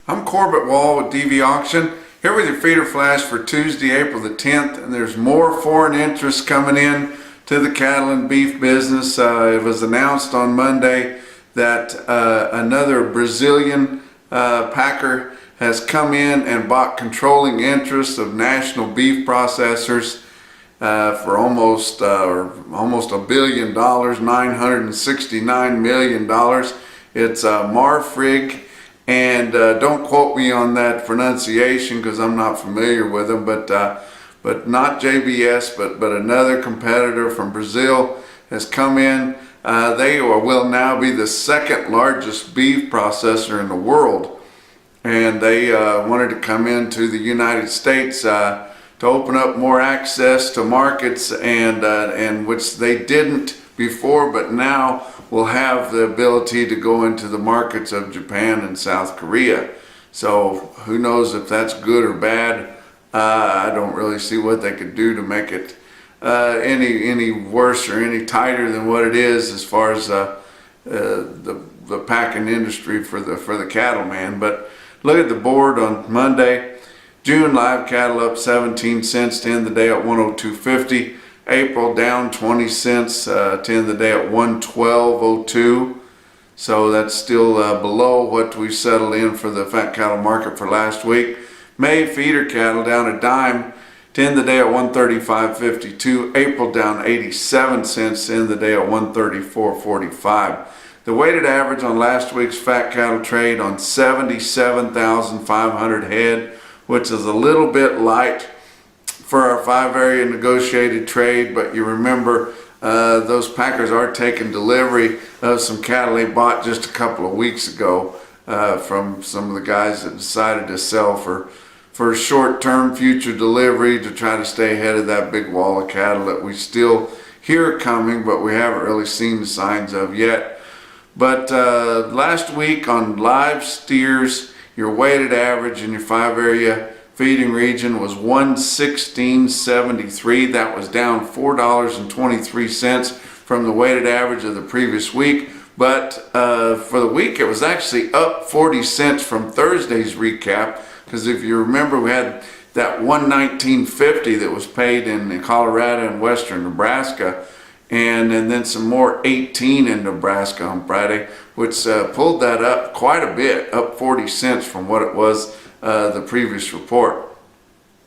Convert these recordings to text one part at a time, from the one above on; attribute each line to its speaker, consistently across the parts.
Speaker 1: I'm Corbett Wall with DV Auction, here with your feeder flash for Tuesday, April the 10th, and there's more foreign interest coming in to the cattle and beef business. It was announced on Monday that another Brazilian packer has come in and bought controlling interests of national beef processors for almost $1 billion, $969 million. It's Marfrig. And don't quote me on that pronunciation because I'm not familiar with them, but not JBS, but another competitor from Brazil has come in. They will now be the second largest beef processor in the world, and they wanted to come into the United States to open up more access to markets, and which they didn't before, but now will have the ability to go into the markets of Japan and South Korea. So who knows if that's good or bad. I don't really see what they could do to make it any worse or any tighter than what it is as far as the packing industry for the cattleman. But look at the board on Monday. June live cattle up 17 cents to end the day at 102.50. April down 20 cents to end the day at 112.02. So that's still below what we settled in for the fat cattle market for last week. May feeder cattle down a dime to end the day at 135.52. April down 87 cents to end the day at 134.45. The weighted average on last week's fat cattle trade on 77,500 head, which is a little bit light for our 5-area negotiated trade, but you remember those packers are taking delivery of some cattle they bought just a couple of weeks ago from some of the guys that decided to sell for short-term future delivery to try to stay ahead of that big wall of cattle that we still hear coming, but we haven't really seen the signs of yet. But last week on live steers, your weighted average in your 5-area feeding region was 116.73. That was down $4.23 from the weighted average of the previous week. But for the week, it was actually up 40 cents from Thursday's recap, because if you remember, we had that 119.50 that was paid in Colorado and western Nebraska, and then some more 18 in Nebraska on Friday, which pulled that up quite a bit, up 40 cents from what it was the previous report.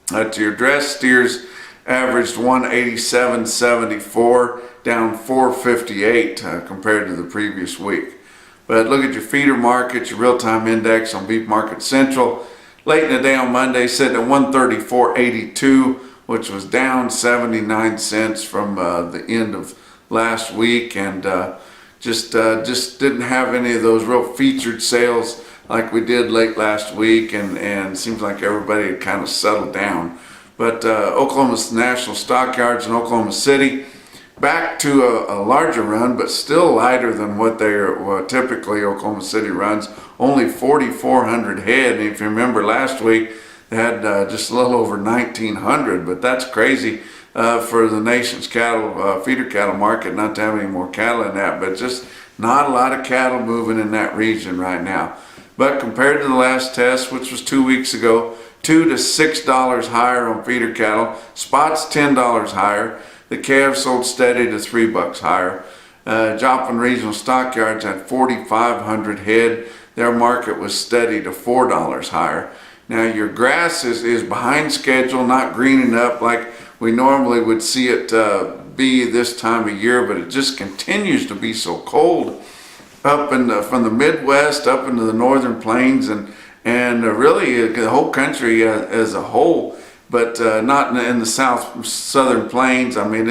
Speaker 1: To your dress steers averaged 187.74, down 4.58 compared to the previous week. But look at your feeder markets, your real-time index on Beef Market Central. Late in the day on Monday, sitting at 134.82, which was down 79 cents from the end of last week, and just didn't have any of those real featured sales like we did late last week, and it seems like everybody had kind of settled down. But Oklahoma National Stockyards in Oklahoma City, back to a larger run, but still lighter than what typically Oklahoma City runs, only 4,400 head. And if you remember last week, they had just a little over 1,900, but that's crazy for the nation's cattle, feeder cattle market, not to have any more cattle in that, but just not a lot of cattle moving in that region right now. But compared to the last test, which was 2 weeks ago, $2 to $6 higher on feeder cattle. Spots $10 higher. The calves sold steady to $3 higher. Joplin Regional Stockyards had 4,500 head. Their market was steady to $4 higher. Now your grass is behind schedule, not greening up like we normally would see it be this time of year, but it just continues to be so cold up from the Midwest up into the northern plains and really the whole country as a whole, but not in the southern plains. I mean,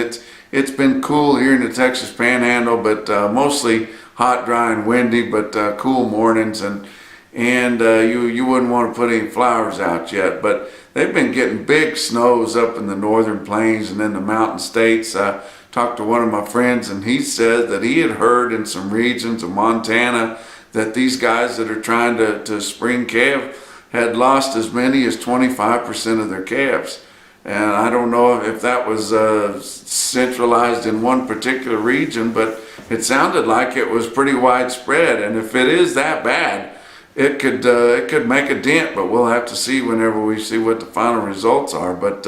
Speaker 1: it's been cool here in the Texas Panhandle, but mostly hot, dry, and windy, but cool mornings, and you wouldn't want to put any flowers out yet, but they've been getting big snows up in the northern plains and in the mountain states. Talked to one of my friends, and he said that he had heard in some regions of Montana that these guys that are trying to spring calve had lost as many as 25% of their calves. And I don't know if that was centralized in one particular region, but it sounded like it was pretty widespread. And if it is that bad, it could make a dent, but we'll have to see whenever we see what the final results are. But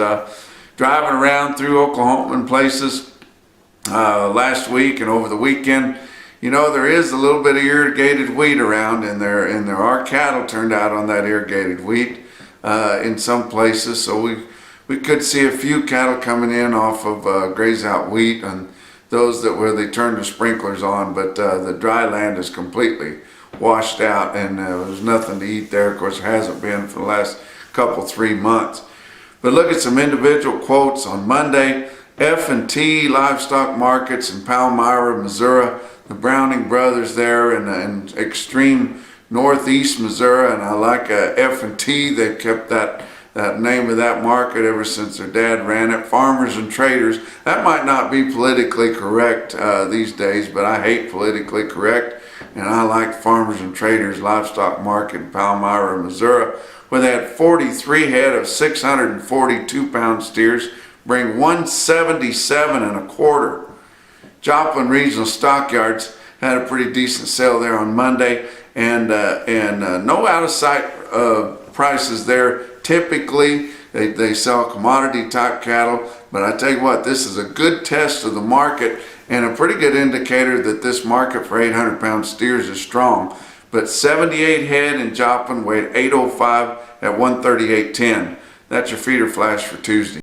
Speaker 1: driving around through Oklahoma and places last week and over the weekend, there is a little bit of irrigated wheat around, and there are cattle turned out on that irrigated wheat in some places. So we could see a few cattle coming in off of graze out wheat and those where they turn the sprinklers on, but the dry land is completely washed out, and there's nothing to eat there. Of course, there hasn't been for the last 3 months. But look at some individual quotes on Monday. F&T livestock markets in Palmyra, Missouri. The Browning brothers there in extreme northeast Missouri, and I like F&T. They've kept that name of that market ever since their dad ran it. Farmers and Traders. That might not be politically correct these days, but I hate politically correct, and I like Farmers and Traders livestock market in Palmyra, Missouri, where they had 43 head of 642-pound steers, bring 177 and a quarter. Joplin Regional Stockyards had a pretty decent sale there on Monday, and no out of sight prices there. Typically they sell commodity type cattle, but I tell you what, this is a good test of the market and a pretty good indicator that this market for 800-pound steers is strong. But 78 head in Joplin weighed 805 at 138.10. That's your feeder flash for Tuesday.